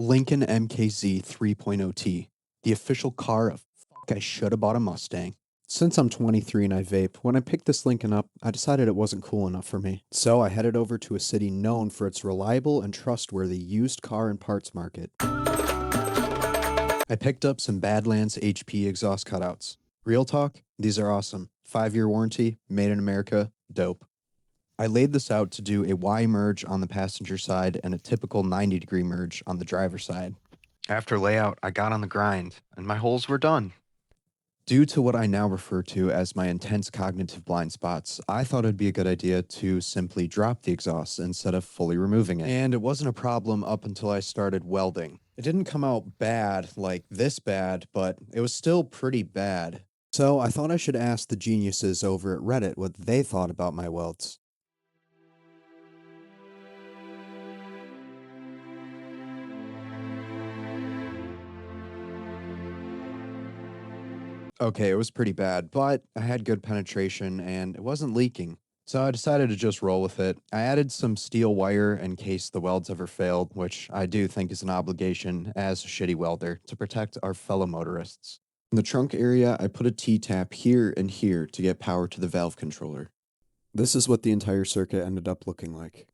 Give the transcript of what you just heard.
Lincoln Mkz 3.0T, the official car of fuck I should have bought a Mustang. Since I'm 23 and I vape, when I picked this Lincoln up, I decided it wasn't cool enough for me. So I headed over to a city known for its reliable and trustworthy used car and parts market. I picked up some Badlands HP exhaust cutouts. Real talk, these are awesome. 5-year warranty, made in America, dope. I laid this out to do a Y merge on the passenger side and a typical 90-degree merge on the driver's side. After layout, I got on the grind, and my holes were done. Due to what I now refer to as my intense cognitive blind spots, I thought it'd be a good idea to simply drop the exhaust instead of fully removing it. And it wasn't a problem up until I started welding. It didn't come out bad, like this bad, but it was still pretty bad. So I thought I should ask the geniuses over at Reddit what they thought about my welds. Okay, it was pretty bad, but I had good penetration and it wasn't leaking. So I decided to just roll with it. I added some steel wire in case the welds ever failed, which I do think is an obligation as a shitty welder to protect our fellow motorists. In the trunk area, I put a T-tap here and here to get power to the valve controller. This is what the entire circuit ended up looking like.